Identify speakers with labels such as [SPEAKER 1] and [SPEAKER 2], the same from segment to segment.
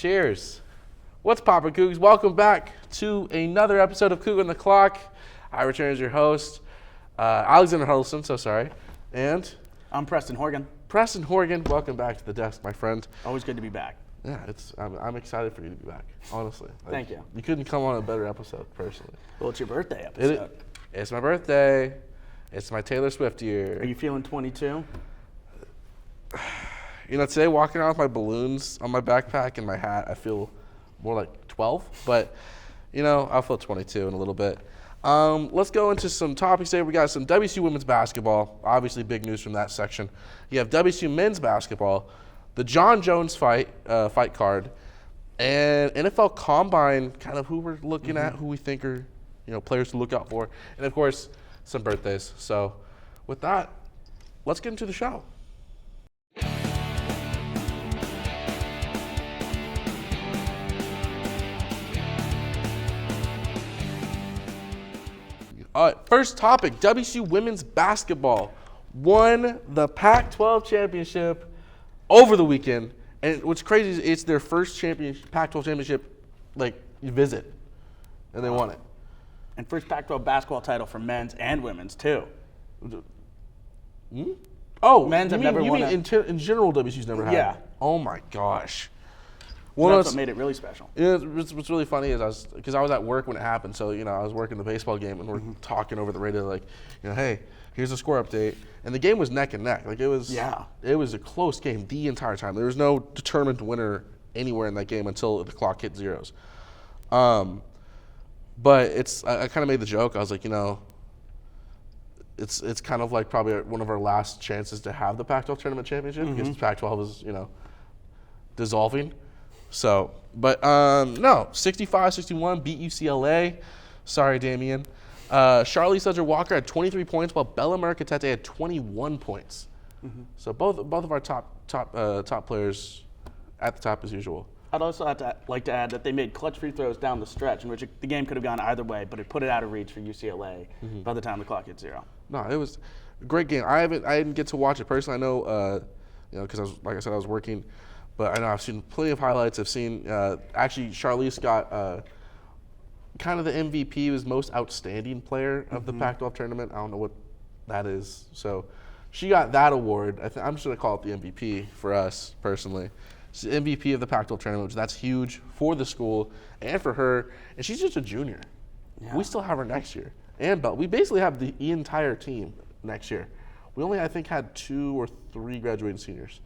[SPEAKER 1] Cheers. What's poppin', Cougs? Welcome back to another episode of Coug on the Clock. I return as your host, Alexander Huddleston, so sorry. And
[SPEAKER 2] I'm Preston Horgan.
[SPEAKER 1] Preston Horgan, welcome back to the desk, my friend.
[SPEAKER 2] Always good to be back.
[SPEAKER 1] Yeah, I'm excited for you to be back, honestly.
[SPEAKER 2] Thank you.
[SPEAKER 1] You couldn't come on a better episode, personally.
[SPEAKER 2] Well, it's your birthday episode.
[SPEAKER 1] It's my birthday. It's my Taylor Swift year.
[SPEAKER 2] Are you feeling 22?
[SPEAKER 1] You know, today walking around with my balloons on my backpack and my hat, I feel more like 12. But, you know, I'll feel 22 in a little bit. Let's go into some topics today. We got some WSU women's basketball. Obviously, big news from that section. You have WSU men's basketball, the John Jones fight card, and NFL Combine, kind of who we're looking at, who we think are, you know, players to look out for, and of course, some birthdays. So, with that, let's get into the show. All right, first topic, WSU women's basketball won the Pac-12 championship over the weekend. And what's crazy is it's their first Pac-12 championship visit, and they won it.
[SPEAKER 2] And first Pac-12 basketball title for men's and women's, too.
[SPEAKER 1] Oh,
[SPEAKER 2] men's have never won
[SPEAKER 1] in general, WSU's never had it? Oh, my gosh.
[SPEAKER 2] Well, that's what made it really special.
[SPEAKER 1] Yeah, what's really funny is because I was at work when it happened, so you know I was working the baseball game and we're talking over the radio like, you know, hey, here's the score update, and the game was neck and neck. Like it was a close game the entire time. There was no determined winner anywhere in that game until the clock hit zeros. But I kind of made the joke. I was like, you know, it's kind of like probably one of our last chances to have the Pac-12 tournament championship because Pac-12 is, you know, dissolving. So, but no, 65-61 beat UCLA. Sorry, Damian. Charlie Sudger-Walker had 23 points, while Bella Maricatete had 21 points. So both of our top players at the top as usual.
[SPEAKER 2] I'd also like to add that they made clutch free throws down the stretch, in which the game could have gone either way, but it put it out of reach for UCLA by the time the clock hit zero.
[SPEAKER 1] No, it was a great game. I didn't get to watch it personally. I know, you know, because I was working. But I know I've seen plenty of highlights. I've seen actually Charlize got kind of the MVP, was most outstanding player of the Pac-12 tournament. I don't know what that is. So she got that award. I'm just going to call it the MVP for us personally. She's the MVP of the Pac-12 tournament, which that's huge for the school and for her. And she's just a junior. Yeah. We still have her next year. And we basically have the entire team next year. We only, I think, had 2 or 3 graduating seniors.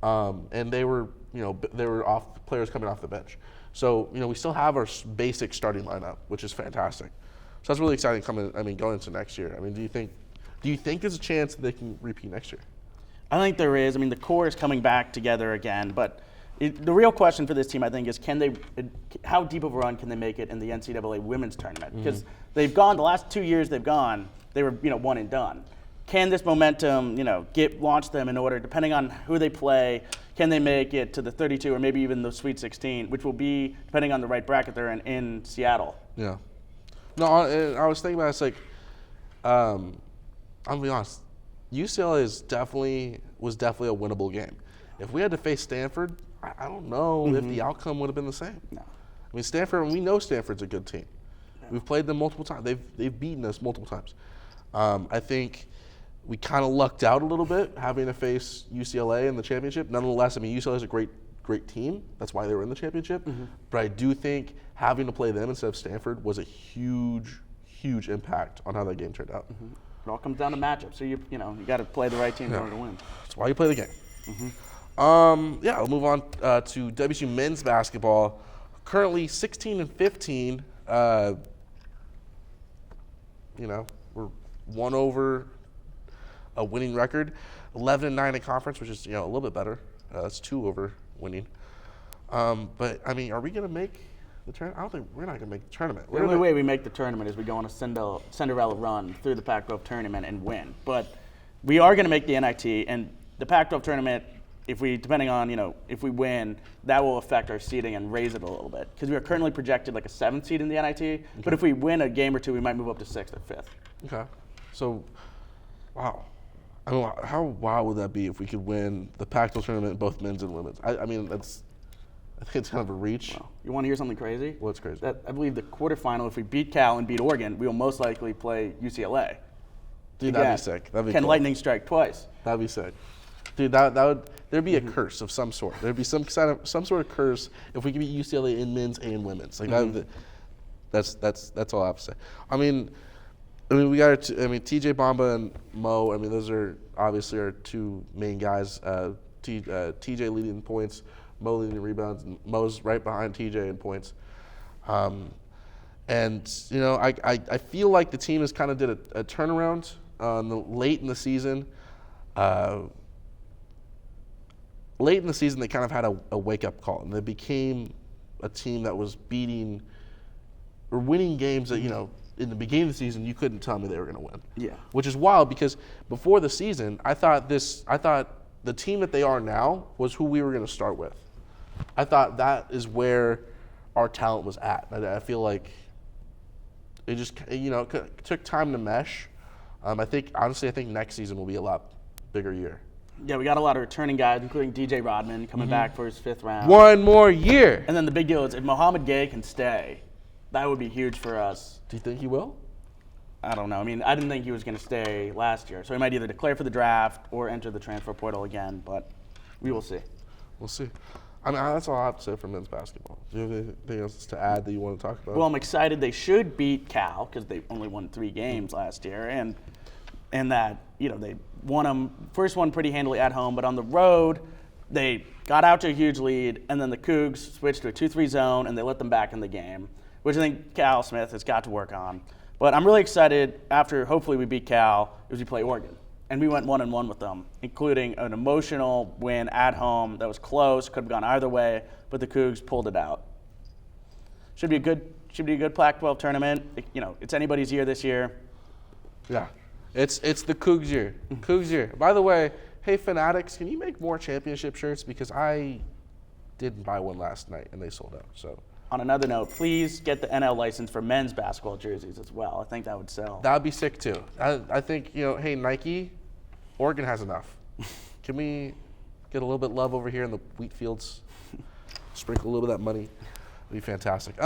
[SPEAKER 1] And they were players coming off the bench. So, you know, we still have our basic starting lineup, which is fantastic. So that's really exciting going into next year. I mean, do you think there's a chance that they can repeat next year?
[SPEAKER 2] I think there is. I mean, the core is coming back together again, but the real question for this team, I think, is how deep of a run can they make it in the NCAA women's tournament? Because they've gone, the last 2 years they were, you know, one and done. Can this momentum, you know, launch them in order, depending on who they play, can they make it to the 32 or maybe even the Sweet 16, which will be, depending on the right bracket they're in Seattle?
[SPEAKER 1] Yeah. No, I was thinking about it, it's like, I'm going to be honest, UCLA was definitely a winnable game. If we had to face Stanford, I don't know if the outcome would have been the same. No. I mean, Stanford, we know Stanford's a good team. Yeah. We've played them multiple times. They've beaten us multiple times. I think we kind of lucked out a little bit having to face UCLA in the championship. Nonetheless, I mean, UCLA is a great team. That's why they were in the championship. But I do think having to play them instead of Stanford was a huge impact on how that game turned out.
[SPEAKER 2] It all comes down to matchups. So you got to play the right team in order to win.
[SPEAKER 1] That's why you play the game. We'll move on to WSU men's basketball. Currently 16-15. You know, we're 1 over a winning record, 11-9 in conference, which is, you know, a little bit better. That's 2 over winning. But I mean, are we going to make the tournament? I don't think we're not going to make the tournament.
[SPEAKER 2] The only way we make the tournament is we go on a Cinderella run through the Pac-12 tournament and win. But we are going to make the NIT, and the Pac-12 tournament, depending on, you know, if we win, that will affect our seeding and raise it a little bit. Because we are currently projected like a 7th seed in the NIT, but if we win a game or 2, we might move up to 6th or 5th.
[SPEAKER 1] Okay. So, wow. I mean, how wow would that be if we could win the Pac-12 tournament, both men's and women's? I mean, I think it's kind of a reach.
[SPEAKER 2] Well, you want to hear something crazy?
[SPEAKER 1] What's crazy?
[SPEAKER 2] That I believe the quarterfinal, if we beat Cal and beat Oregon, we will most likely play UCLA.
[SPEAKER 1] Dude,
[SPEAKER 2] Again,
[SPEAKER 1] that'd be sick. That'd be
[SPEAKER 2] Can
[SPEAKER 1] cool.
[SPEAKER 2] lightning strike twice?
[SPEAKER 1] That'd be sick. Dude, that would there'd be a curse of some sort. There'd be some sort of curse if we could beat UCLA in men's and women's. Like that's all I have to say. I mean we got TJ Bamba and Mo. I mean those are obviously our two main guys. TJ leading in points, Mo leading in rebounds, and Mo's right behind TJ in points. And you know I feel like the team has kind of did a turnaround late in the season. Late in the season, they kind of had a wake-up call, and they became a team that was beating or winning games that, you know, in the beginning of the season, you couldn't tell me they were going to win.
[SPEAKER 2] Yeah.
[SPEAKER 1] Which is wild because before the season, I thought the team that they are now was who we were going to start with. I thought that is where our talent was at. I feel like it just, you know, it took time to mesh. I think next season will be a lot bigger year.
[SPEAKER 2] Yeah, we got a lot of returning guys, including DJ Rodman coming back for his 5th round.
[SPEAKER 1] One more year.
[SPEAKER 2] And then the big deal is if Mohamed Gay can stay, that would be huge for us.
[SPEAKER 1] Do you think he will?
[SPEAKER 2] I don't know. I mean, I didn't think he was going to stay last year. So he might either declare for the draft or enter the transfer portal again, but we will see.
[SPEAKER 1] We'll see. I mean, that's all I have to say for men's basketball. Do you have anything else to add that you want to talk about?
[SPEAKER 2] Well, I'm excited they should beat Cal because they only won 3 games last year, and that, you know, they won them first one pretty handily at home, but on the road they got out to a huge lead, and then the Cougs switched to a 2-3 zone and they let them back in the game, which I think Cal Smith has got to work on. But I'm really excited after hopefully we beat Cal as we play Oregon, and we went 1-1 with them, including an emotional win at home that was close, could have gone either way, but the Cougs pulled it out. Should be a good Pac-12 tournament. You know, it's anybody's year this year.
[SPEAKER 1] Yeah. It's the Cougs year. Cougs year. By the way, hey Fanatics, can you make more championship shirts? Because I didn't buy one last night and they sold out. So
[SPEAKER 2] on another note, please get the NL license for men's basketball jerseys as well. I think that would sell.
[SPEAKER 1] That would be sick too. I think, you know, hey Nike, Oregon has enough. Can we get a little bit of love over here in the wheat fields? Sprinkle a little bit of that money. It'd be fantastic.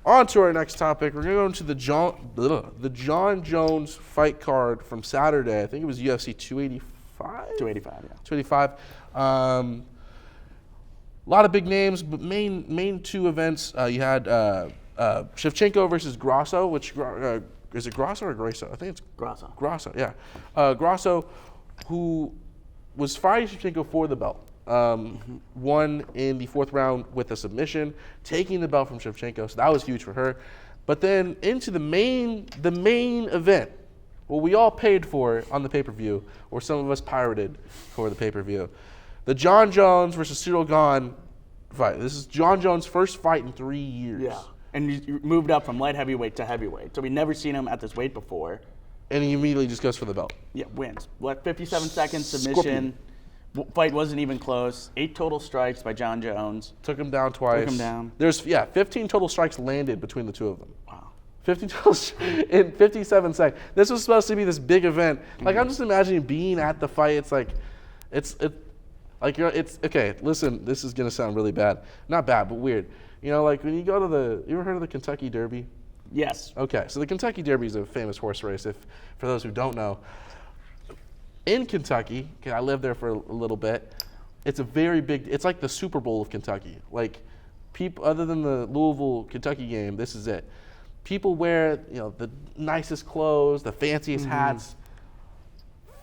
[SPEAKER 1] On to our next topic. We're going to go into the John Jones fight card from Saturday. I think it was UFC 285?
[SPEAKER 2] 285, yeah.
[SPEAKER 1] 285. A lot of big names, but main 2 events. You had Shevchenko versus Grasso, which is it Grasso or Grasso? I think it's
[SPEAKER 2] Grasso.
[SPEAKER 1] Grasso, yeah. Grasso, who was fighting Shevchenko for the belt. Won in the 4th round with a submission, taking the belt from Shevchenko, so that was huge for her. But then into the main event, what we all paid for on the pay-per-view, or some of us pirated for the pay-per-view, the John Jones versus Cyril Gane fight. This is John Jones' first fight in 3 years.
[SPEAKER 2] Yeah, and you moved up from light heavyweight to heavyweight, so we'd never seen him at this weight before.
[SPEAKER 1] And he immediately just goes for the belt.
[SPEAKER 2] Yeah, wins. 57 seconds submission. Scorpion. Fight wasn't even close. 8 total strikes by John Jones.
[SPEAKER 1] Took him down twice.
[SPEAKER 2] Took him down.
[SPEAKER 1] There's 15 total strikes landed between the 2 of them.
[SPEAKER 2] Wow.
[SPEAKER 1] 15 total in 57 seconds. This was supposed to be this big event. Like I'm just imagining being at the fight. It's like, it's okay. Listen, this is gonna sound really bad. Not bad, but weird. You know, like when you go to you ever heard of the Kentucky Derby?
[SPEAKER 2] Yes.
[SPEAKER 1] Okay, so the Kentucky Derby is a famous horse race. For those who don't know. In Kentucky, I lived there for a little bit, it's a very big, it's like the Super Bowl of Kentucky. Like, people, other than the Louisville, Kentucky game, this is it. People wear, you know, the nicest clothes, the fanciest hats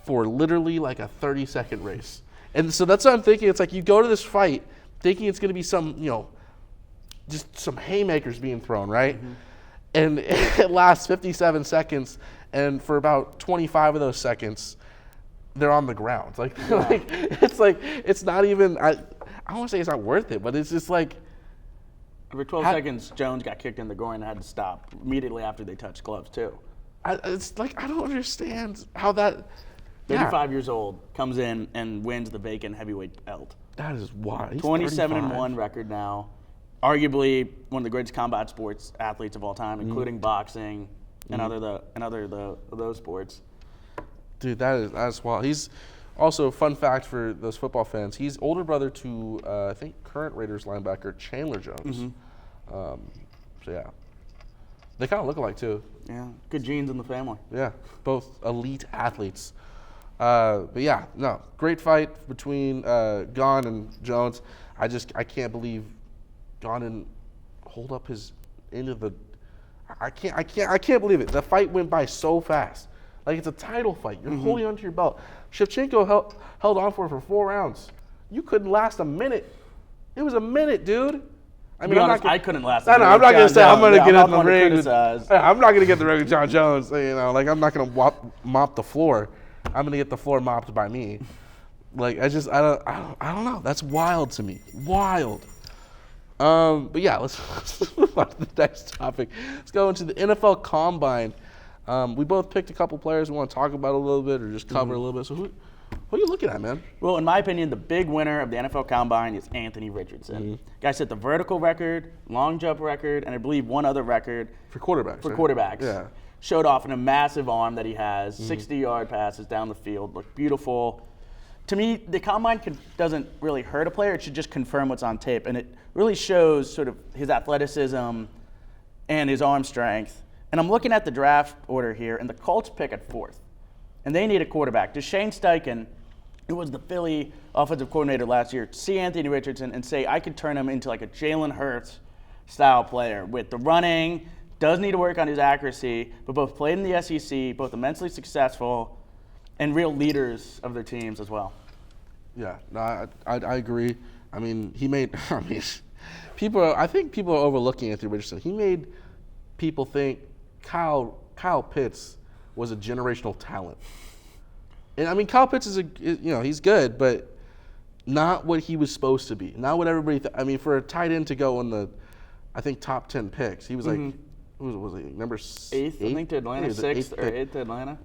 [SPEAKER 1] for literally like a 30-second race. And so that's what I'm thinking. It's like you go to this fight thinking it's going to be some, you know, just some haymakers being thrown, right? And it lasts 57 seconds, and for about 25 of those seconds, they're on the ground. Like, it's not even, I don't want to say it's not worth it, but it's just like.
[SPEAKER 2] Every 12 seconds, Jones got kicked in the groin and had to stop immediately after they touched gloves, too.
[SPEAKER 1] It's like, I don't understand how that.
[SPEAKER 2] 35 years old, comes in and wins the vacant heavyweight belt.
[SPEAKER 1] That is wild.
[SPEAKER 2] 27-1 record now. Arguably one of the greatest combat sports athletes of all time, including boxing and other of those sports.
[SPEAKER 1] Dude, that's wild. He's Also, fun fact for those football fans, he's older brother to, I think, current Raiders linebacker Chandler Jones. So, yeah. They kind of look alike, too.
[SPEAKER 2] Yeah, good genes in the family.
[SPEAKER 1] Yeah, both elite athletes. But, yeah, no, great fight between Gon and Jones. I can't believe Gon didn't hold up his end of the – I can't believe it. The fight went by so fast. Like, it's a title fight. You're holding onto your belt. Shevchenko held on for 4 rounds. You couldn't last a minute. It was a minute, dude. I mean,
[SPEAKER 2] I couldn't last.
[SPEAKER 1] I'm not going to say I'm going to get in the ring. I'm not going to get in the ring with John Jones. You know, like I'm not going to mop the floor. I'm going to get the floor mopped by me. Like I don't know. That's wild to me. Wild. But yeah, let's move on to the next topic. Let's go into the NFL Combine. We both picked a couple players we want to talk about a little bit or just cover a little bit. So who are you looking at, man?
[SPEAKER 2] Well, in my opinion, the big winner of the NFL Combine is Anthony Richardson. Guy set the vertical record, long jump record, and I believe one other record.
[SPEAKER 1] For quarterbacks.
[SPEAKER 2] Quarterbacks.
[SPEAKER 1] Yeah.
[SPEAKER 2] Showed off in a massive arm that he has, 60-yard passes down the field, look beautiful. To me, the Combine doesn't really hurt a player. It should just confirm what's on tape. And it really shows sort of his athleticism and his arm strength. And I'm looking at the draft order here, and the Colts pick at 4th. And they need a quarterback. Shane Steichen, who was the Philly offensive coordinator last year, see Anthony Richardson and say, I could turn him into like a Jalen Hurts style player with the running, does need to work on his accuracy, but both played in the SEC, both immensely successful, and real leaders of their teams as well.
[SPEAKER 1] Yeah, no, I agree. I mean, I think people are overlooking Anthony Richardson. He made people think Kyle Pitts was a generational talent. And I mean, Kyle Pitts he's good, but not what he was supposed to be. Not what everybody I mean, for a tight end to go in the, I think, top 10 picks, he was like, who was he, number 8th?
[SPEAKER 2] I think to Atlanta, 6th or 8th to Atlanta.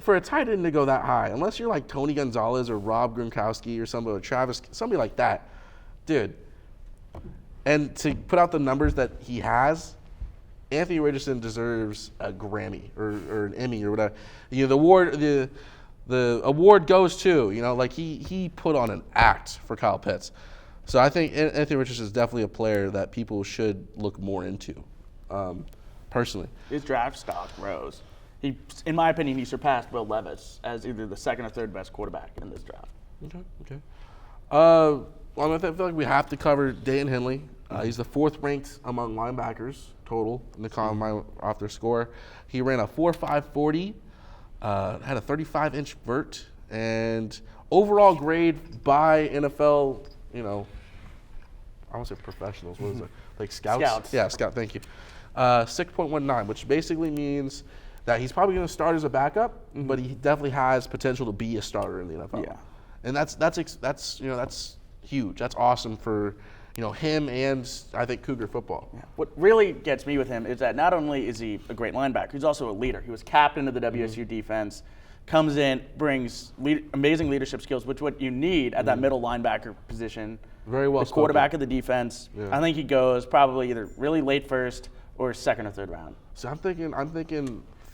[SPEAKER 1] For a tight end to go that high, unless you're like Tony Gonzalez or Rob Gronkowski or somebody like that, dude. And to put out the numbers that he has, Anthony Richardson deserves a Grammy or an Emmy or whatever. You know, the award goes to, you know, like he put on an act for Kyle Pitts. So I think Anthony Richardson is definitely a player that people should look more into, personally.
[SPEAKER 2] His draft stock rose. In my opinion, he surpassed Will Levis as either the second or third best quarterback in this draft.
[SPEAKER 1] Okay. Well, I feel like we have to cover Dayton Henley. He's the 4th ranked among linebackers total in the Combine off their score. He ran a 4.5 40, had a 35-inch vert, and overall grade by NFL, you know, I won't say professionals. What is it? Like scouts?
[SPEAKER 2] Scouts.
[SPEAKER 1] Yeah, scout. Thank you. 6.19, which basically means that he's probably going to start as a backup, but he definitely has potential to be a starter in the NFL.
[SPEAKER 2] Yeah.
[SPEAKER 1] And that's huge. That's awesome for, you know, him and I think Cougar football.
[SPEAKER 2] Yeah. What really gets me with him is that not only is he a great linebacker, he's also a leader. He was captain of the WSU defense, comes in, brings amazing leadership skills, which what you need at that middle linebacker position.
[SPEAKER 1] Very well
[SPEAKER 2] the
[SPEAKER 1] spoken.
[SPEAKER 2] Quarterback of the defense. Yeah. I think he goes probably either really late first or second or third round.
[SPEAKER 1] So I'm thinking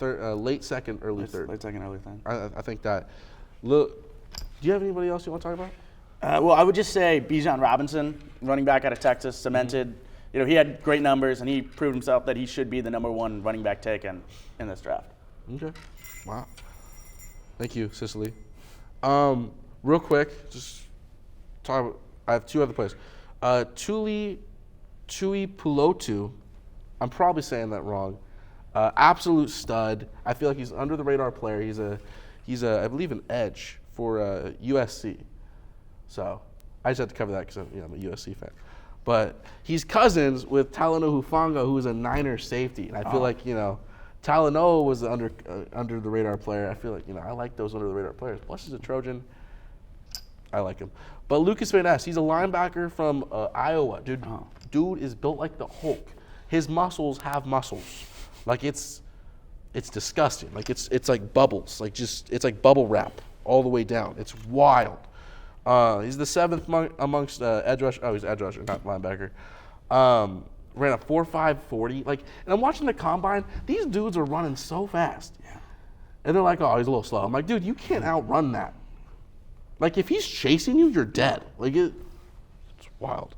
[SPEAKER 1] late second, early third.
[SPEAKER 2] Late second, early third.
[SPEAKER 1] I think that. Look, do you have anybody else you want to talk about?
[SPEAKER 2] Well, I would just say Bijan Robinson, running back out of Texas, cemented. You know, he had great numbers, and he proved himself that he should be the #1 running back taken in this draft.
[SPEAKER 1] Okay. Wow. Thank you, Cicely. Real quick, just talk about, I have 2 other players. Tuli Pulotu, I'm probably saying that wrong. Absolute stud. I feel like he's under the radar player. He's a I believe an edge for USC. So I just had to cover that because I'm a USC fan. But he's cousins with Talanoa Hufanga, who is a Niner safety, and I feel like, you know, Talanoa was the under the radar player. I feel like, you know, I like those under the radar players. Plus he's a Trojan. I like him. But Lucas Van Ness, he's a linebacker from Iowa. Dude is built like the Hulk. His muscles have muscles. Like it's disgusting. Like it's like bubbles. Like it's like bubble wrap all the way down. It's wild. He's the 7th amongst edge rush. Oh, he's edge rusher, not linebacker. Ran a 4.5 40. Like, and I'm watching the combine. These dudes are running so fast. Yeah. And they're like, oh, he's a little slow. I'm like, dude, you can't outrun that. Like, if he's chasing you, you're dead. Like, it's wild.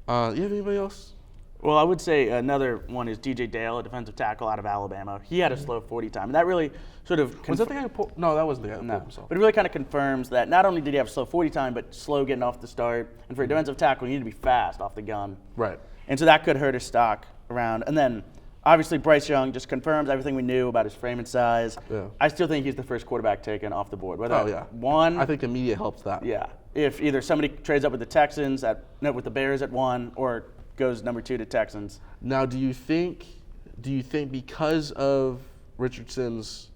[SPEAKER 1] You have anybody else?
[SPEAKER 2] Well, I would say another one is DJ Dale, a defensive tackle out of Alabama. He had a slow 40 time, and that really sort of
[SPEAKER 1] Was that the guy who pulled? No, that wasn't the guy who pulled himself.
[SPEAKER 2] But it really kind of confirms that not only did he have a slow 40 time, but slow getting off the start. And for a defensive tackle, you need to be fast off the gun.
[SPEAKER 1] Right.
[SPEAKER 2] And so that could hurt his stock around. And then, obviously, Bryce Young just confirms everything we knew about his frame and size.
[SPEAKER 1] Yeah.
[SPEAKER 2] I still think he's the first quarterback taken off the board. Whether
[SPEAKER 1] I think the media helps that.
[SPEAKER 2] Yeah. If either somebody trades up with the Texans with the Bears at 1, or goes number 2 to Texans.
[SPEAKER 1] Now, do you think because of Richardson's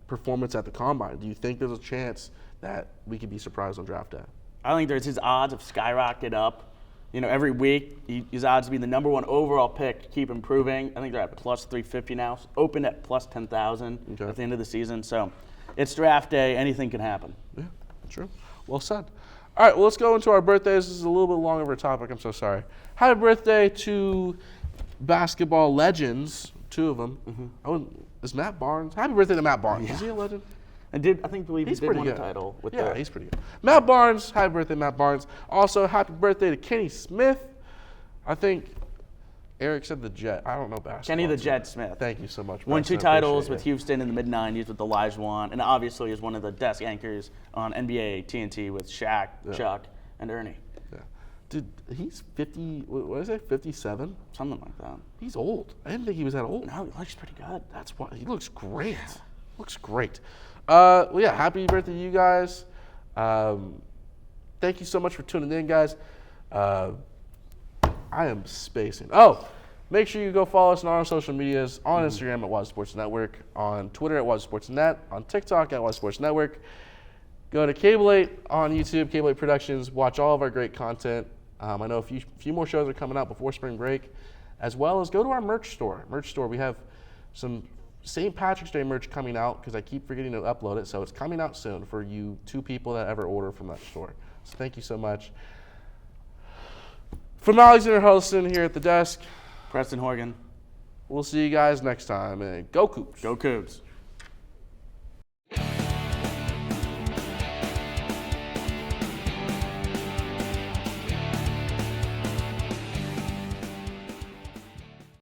[SPEAKER 1] performance at the Combine, do you think there's a chance that we could be surprised on draft day?
[SPEAKER 2] I think his odds have skyrocketed up. Every week, his odds to be the number 1 overall pick keep improving. I think they're at plus 350 now, open at plus 10,000 at the end of the season. So it's draft day. Anything can happen.
[SPEAKER 1] Yeah, true. Well said. All right, well, let's go into our birthdays. This is a little bit longer of a topic. I'm so sorry. Happy birthday to basketball legends, 2 of them. Is Matt Barnes? Happy birthday to Matt Barnes.
[SPEAKER 2] Yeah.
[SPEAKER 1] Is he a legend?
[SPEAKER 2] I believe he did win a title.
[SPEAKER 1] He's pretty good. Matt Barnes, happy birthday, Matt Barnes. Also, happy birthday to Kenny Smith. I think Eric said the Jet. I don't know basketball.
[SPEAKER 2] Kenny the Jet Smith.
[SPEAKER 1] Thank you so much.
[SPEAKER 2] Won 2 titles with Houston in the mid-'90s with Olajuwon, and obviously is one of the desk anchors on NBA TNT with Shaq, Chuck, and Ernie.
[SPEAKER 1] Yeah. Dude, he's 50, what is it, 57?
[SPEAKER 2] Something like that.
[SPEAKER 1] He's old. I didn't think he was that old.
[SPEAKER 2] No, he looks pretty good.
[SPEAKER 1] That's why. He looks great. Looks great. Well, yeah, happy birthday to you guys. Thank you so much for tuning in, guys. I am spacing. Oh, make sure you go follow us on our social medias, on Instagram at Wazzu Sports Network, on Twitter at Wazzu Sports Net, on TikTok at Wazzu Sports Network. Go to Cable 8 on YouTube, Cable 8 Productions. Watch all of our great content. I know a few more shows are coming out before spring break, as well as go to our merch store. We have some St. Patrick's Day merch coming out because I keep forgetting to upload it, so it's coming out soon for you 2 people that ever order from that store. So thank you so much. From Alexander Huddleston here at the desk,
[SPEAKER 2] Preston Horgan.
[SPEAKER 1] we'll see you guys next time, and go Cougs.
[SPEAKER 2] Go Cougs.